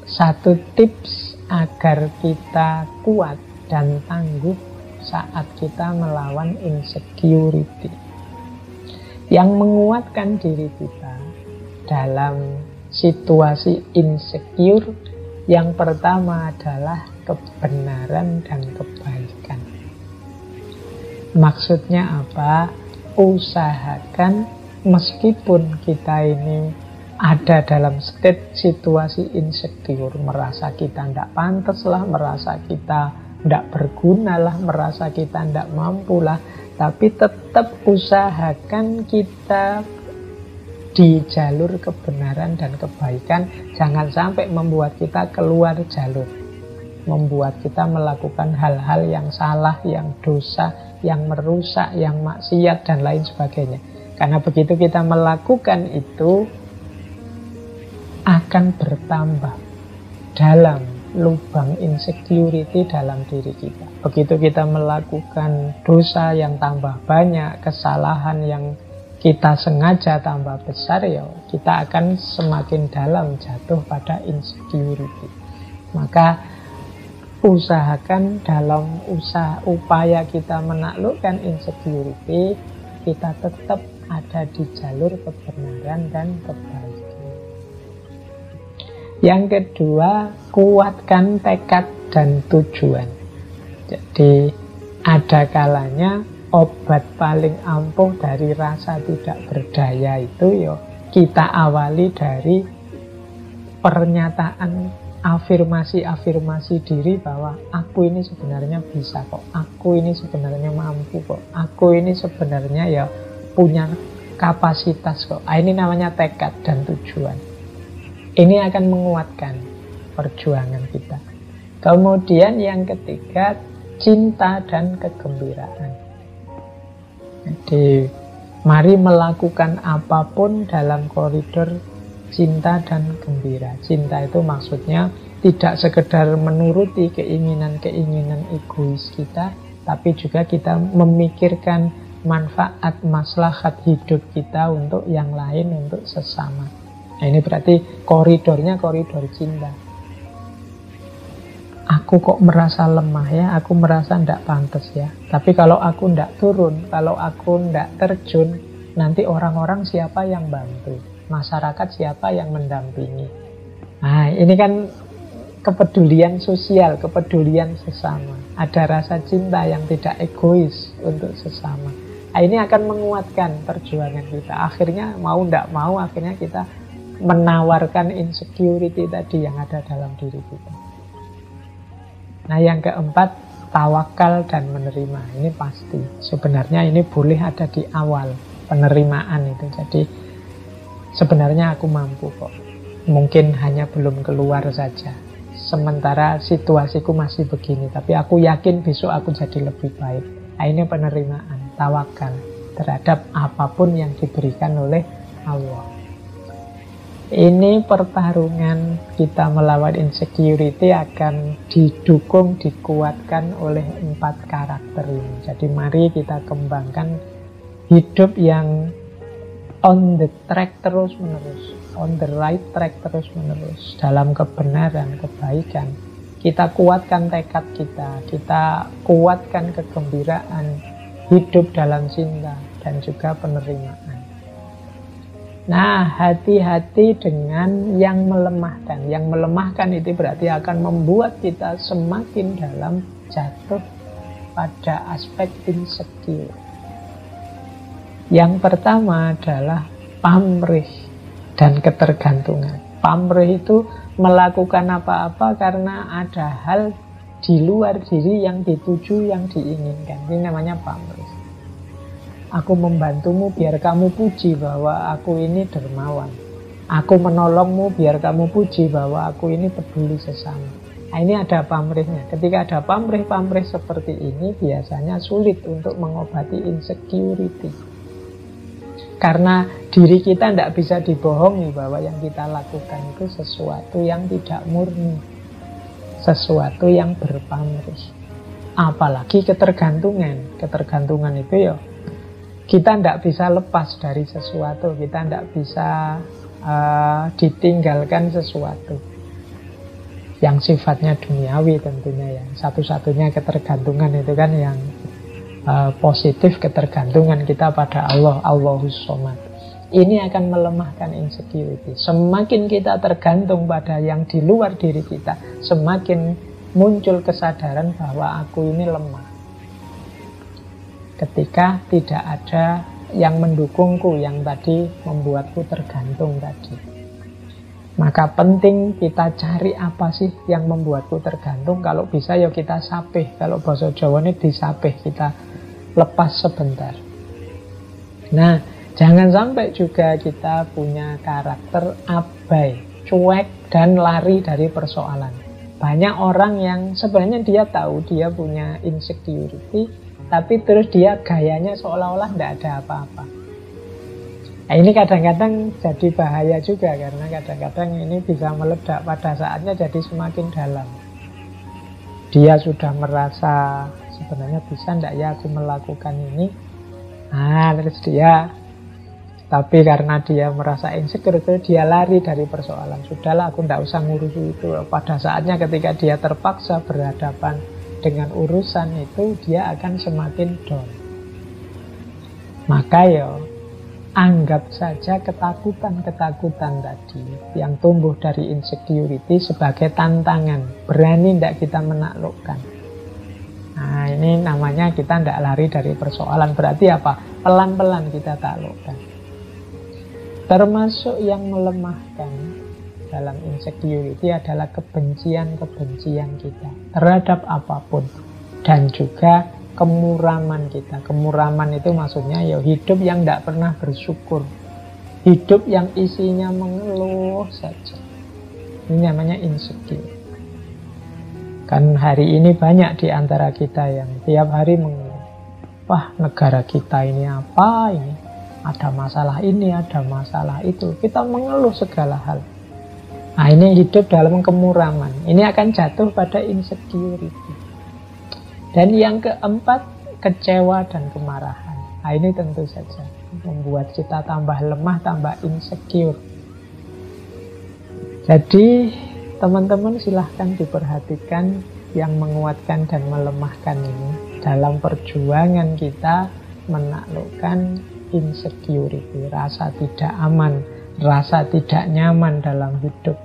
satu tips agar kita kuat dan tangguh saat kita melawan insecurity. Yang menguatkan diri kita dalam situasi insecure, yang pertama adalah kebenaran dan kebaikan. Maksudnya apa? Usahakan meskipun kita ini ada dalam state situasi insecure, merasa kita tidak pantas lah, merasa kita tidak berguna lah, merasa kita tidak mampu lah, tapi tetap usahakan kita di jalur kebenaran dan kebaikan. Jangan sampai membuat kita keluar jalur, membuat kita melakukan hal-hal yang salah, yang dosa, yang merusak, yang maksiat, dan lain sebagainya. Karena begitu kita melakukan itu, akan bertambah dalam lubang insecurity dalam diri kita. Begitu kita melakukan dosa yang tambah banyak, kesalahan yang kita sengaja tambah besar, ya kita akan semakin dalam jatuh pada insecurity. Maka usahakan dalam upaya kita menaklukkan insecurity, kita tetap ada di jalur kebenaran dan kebaikan. Yang kedua, kuatkan tekad dan tujuan. Jadi ada kalanya obat paling ampuh dari rasa tidak berdaya itu kita awali dari pernyataan afirmasi diri bahwa aku ini sebenarnya bisa kok, aku ini sebenarnya mampu kok, aku ini sebenarnya punya kapasitas kok. Ini namanya tekad dan tujuan. Ini akan menguatkan perjuangan kita. Kemudian yang ketiga, cinta dan kegembiraan. Jadi mari melakukan apapun dalam koridor cinta dan gembira. Cinta itu maksudnya tidak sekedar menuruti keinginan-keinginan egois kita, tapi juga kita memikirkan manfaat, maslahat hidup kita untuk yang lain, untuk sesama. Nah, ini berarti koridornya koridor cinta. Aku kok merasa lemah ya, aku merasa tidak pantas ya. Tapi kalau aku tidak turun, kalau aku tidak terjun, nanti orang-orang siapa yang bantu? Masyarakat siapa yang mendampingi? Nah, ini kan kepedulian sosial, kepedulian sesama. Ada rasa cinta yang tidak egois untuk sesama. Nah, ini akan menguatkan perjuangan kita. Akhirnya mau tidak mau, akhirnya kita menawarkan insecurity tadi yang ada dalam diri kita. Nah, yang keempat, tawakal dan menerima. Ini pasti. Sebenarnya ini boleh ada di awal penerimaan itu. Jadi sebenarnya aku mampu kok. Mungkin hanya belum keluar saja. Sementara situasiku masih begini, tapi aku yakin besok aku jadi lebih baik. Nah, ini penerimaan, tawakal terhadap apapun yang diberikan oleh Allah. Ini pertarungan kita melawan insecurity akan didukung, dikuatkan oleh 4 karakter ini. Jadi mari kita kembangkan hidup yang on the track terus menerus, on the right track terus menerus, dalam kebenaran, kebaikan. Kita kuatkan tekad kita kuatkan kegembiraan, hidup dalam cinta dan juga penerimaan. Nah, hati-hati dengan yang melemahkan. Yang melemahkan itu berarti akan membuat kita semakin dalam jatuh pada aspek insecure. Yang pertama adalah pamrih dan ketergantungan. Pamrih itu melakukan apa-apa karena ada hal di luar diri yang dituju, yang diinginkan. Ini namanya pamrih. Aku membantumu biar kamu puji bahwa aku ini dermawan. Aku menolongmu biar kamu puji bahwa aku ini peduli sesama. Nah, ini ada pamrihnya. Ketika ada pamrih-pamrih seperti ini, biasanya sulit untuk mengobati insecurity. Karena diri kita tidak bisa dibohongi bahwa yang kita lakukan itu sesuatu yang tidak murni, sesuatu yang berpamrih. Apalagi ketergantungan. Ketergantungan itu kita tidak bisa lepas dari sesuatu, kita tidak bisa ditinggalkan sesuatu. yang sifatnya duniawi tentunya ya. Satu-satunya ketergantungan itu kan yang positif, ketergantungan kita pada Allah, Allahus Somad. Ini akan melemahkan insecurity. Semakin kita tergantung pada yang di luar diri kita, semakin muncul kesadaran bahwa aku ini lemah. Ketika tidak ada yang mendukungku, yang tadi membuatku tergantung tadi. Maka penting kita cari apa sih yang membuatku tergantung. Kalau bisa ya kita sapih. Kalau bahasa Jawa ini disapih, kita lepas sebentar. Nah, jangan sampai juga kita punya karakter abai, cuek, dan lari dari persoalan. Banyak orang yang sebenarnya dia tahu dia punya insecurity, tapi terus dia gayanya seolah-olah tidak ada apa-apa. Nah, ini kadang-kadang jadi bahaya juga, karena kadang-kadang ini bisa meledak pada saatnya jadi semakin dalam. Dia sudah merasa sebenarnya bisa tidak ya aku melakukan ini. Nah, terus dia, tapi karena dia merasa insecure, dia lari dari persoalan. Sudahlah, aku tidak usah ngurus itu. Pada saatnya ketika dia terpaksa berhadapan dengan urusan itu, dia akan semakin down. Maka ya, anggap saja ketakutan-ketakutan tadi yang tumbuh dari insecurity sebagai tantangan. Berani tidak kita menaklukkan. Nah, ini namanya kita tidak lari dari persoalan. Berarti apa? Pelan-pelan kita taklukkan. Termasuk yang melemahkan dalam insecurity adalah kebencian-kebencian kita terhadap apapun. Dan juga kemuraman kita. Kemuraman itu maksudnya ya hidup yang tidak pernah bersyukur. Hidup yang isinya mengeluh saja. Ini namanya insecure. Kan hari ini banyak di antara kita yang tiap hari mengeluh. Wah, negara kita ini apa ini? Ada masalah ini, ada masalah itu. Kita mengeluh segala hal. Nah, ini hidup dalam kemuraman. Ini akan jatuh pada insecurity. Dan yang keempat, kecewa dan kemarahan. Nah, ini tentu saja membuat kita tambah lemah, tambah insecure. Jadi, teman-teman silahkan diperhatikan yang menguatkan dan melemahkan ini dalam perjuangan kita menaklukkan insecurity, rasa tidak aman, rasa tidak nyaman dalam hidup.